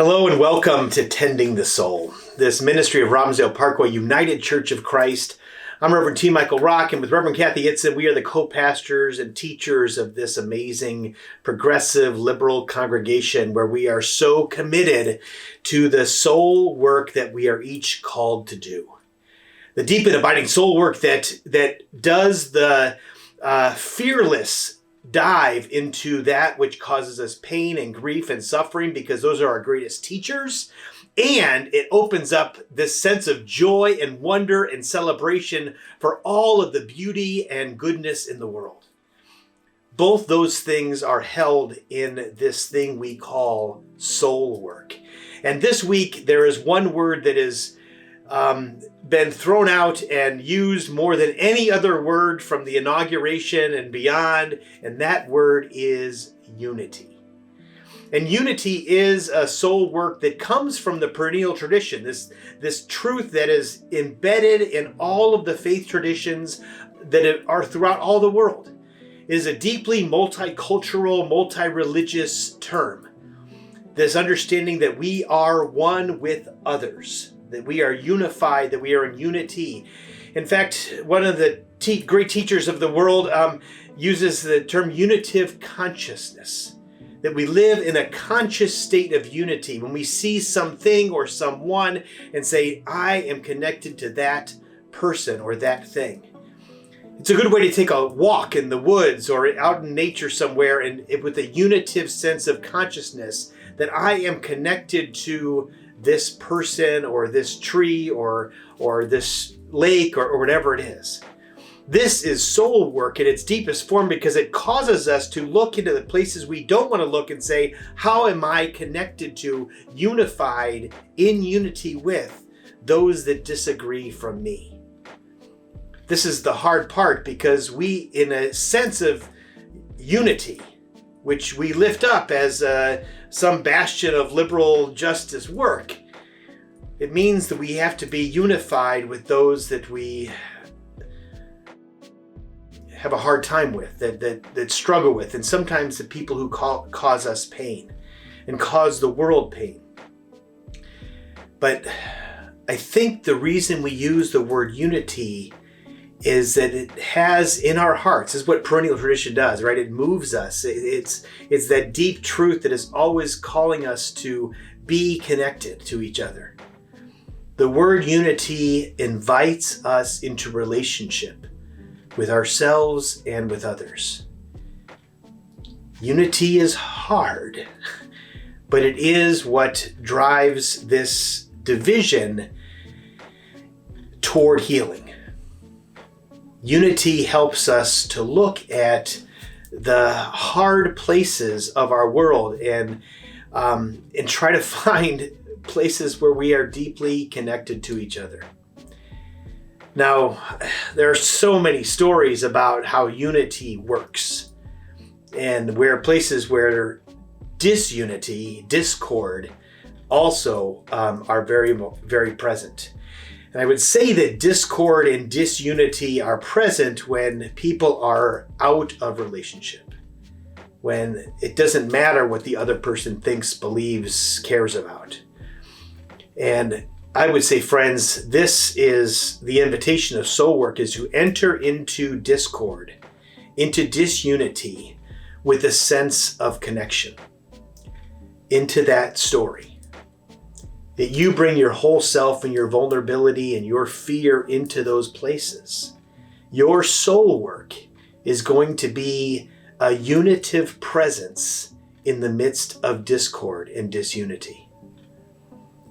Hello and welcome to Tending the Soul, this ministry of Robbinsdale Parkway United Church of Christ. I'm Reverend T. Michael Rock, and with Reverend Kathy Itzen, we are the co-pastors and teachers of this amazing, progressive, liberal congregation where we are so committed to the soul work that we are each called to do. The deep and abiding soul work that does the fearless dive into that which causes us pain and grief and suffering, because those are our greatest teachers. And it opens up this sense of joy and wonder and celebration for all of the beauty and goodness in the world. Both those things are held in this thing we call soul work. And this week, there is one word that has been thrown out and used more than any other word from the inauguration and beyond, and that word is unity. And unity is a soul work that comes from the perennial tradition, this truth that is embedded in all of the faith traditions that are throughout all the world. It is a deeply multicultural, multi-religious term. This understanding that we are one with others, that we are unified, that we are in unity. In fact, one of the great teachers of the world uses the term unitive consciousness, that we live in a conscious state of unity when we see something or someone and say, I am connected to that person or that thing. It's a good way to take a walk in the woods or out in nature somewhere and with a unitive sense of consciousness that I am connected to this person or this tree or this lake or whatever it is. This is soul work in its deepest form because it causes us to look into the places we don't want to look and say, how am I connected to, unified, in unity with those that disagree from me? This is the hard part because we, in a sense of unity, which we lift up as some bastion of liberal justice work, it means that we have to be unified with those that we have a hard time with, that struggle with, and sometimes the people who cause us pain and cause the world pain. But I think the reason we use the word unity is that it has in our hearts, this is what perennial tradition does, right? It moves us. It's that deep truth that is always calling us to be connected to each other. The word unity invites us into relationship with ourselves and with others. Unity is hard, but it is what drives this division toward healing. Unity helps us to look at the hard places of our world and try to find places where we are deeply connected to each other. Now, there are so many stories about how unity works and where places where disunity, discord, also are very, very present. And I would say that discord and disunity are present when people are out of relationship, when it doesn't matter what the other person thinks, believes, cares about. And I would say, friends, this is the invitation of soul work, is to enter into discord, into disunity with a sense of connection, into that story. That you bring your whole self and your vulnerability and your fear into those places. Your soul work is going to be a unitive presence in the midst of discord and disunity.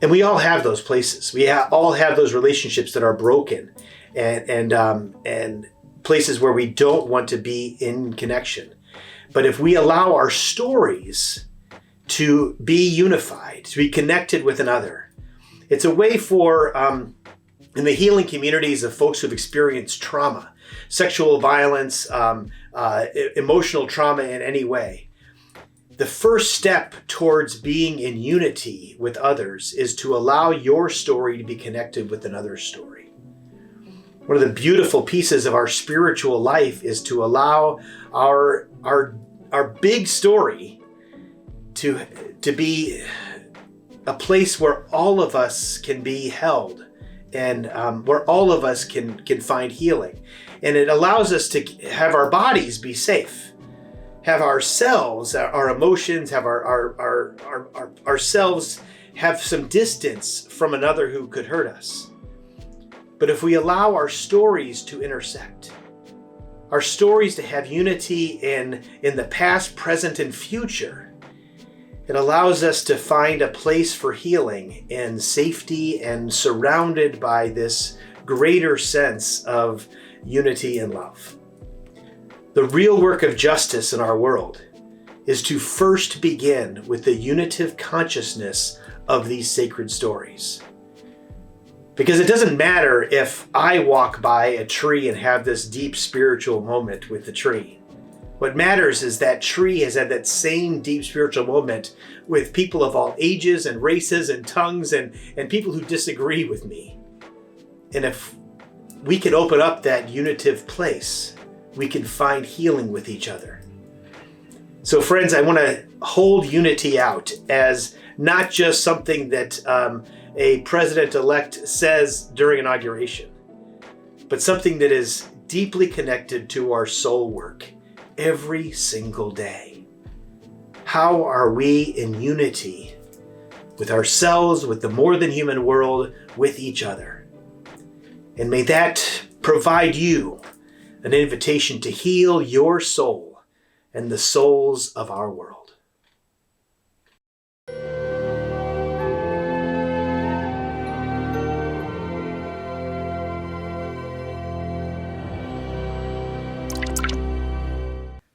And we all have those places. We all have those relationships that are broken and places where we don't want to be in connection. But if we allow our stories to be unified, to be connected with another. It's a way for, in the healing communities of folks who've experienced trauma, sexual violence, emotional trauma in any way. The first step towards being in unity with others is to allow your story to be connected with another's story. One of the beautiful pieces of our spiritual life is to allow our big story to be a place where all of us can be held, and where all of us can find healing. And it allows us to have our bodies be safe, have ourselves, our emotions, have ourselves have some distance from another who could hurt us. But if we allow our stories to intersect, our stories to have unity in the past, present, and future, it allows us to find a place for healing and safety and surrounded by this greater sense of unity and love. The real work of justice in our world is to first begin with the unitive consciousness of these sacred stories. Because it doesn't matter if I walk by a tree and have this deep spiritual moment with the tree. What matters is that tree has had that same deep spiritual moment with people of all ages and races and tongues and people who disagree with me. And if we can open up that unitive place, we can find healing with each other. So friends, I want to hold unity out as not just something that a president-elect says during inauguration, but something that is deeply connected to our soul work every single day. How are we in unity with ourselves, with the more than human world, with each other? And may that provide you an invitation to heal your soul and the souls of our world.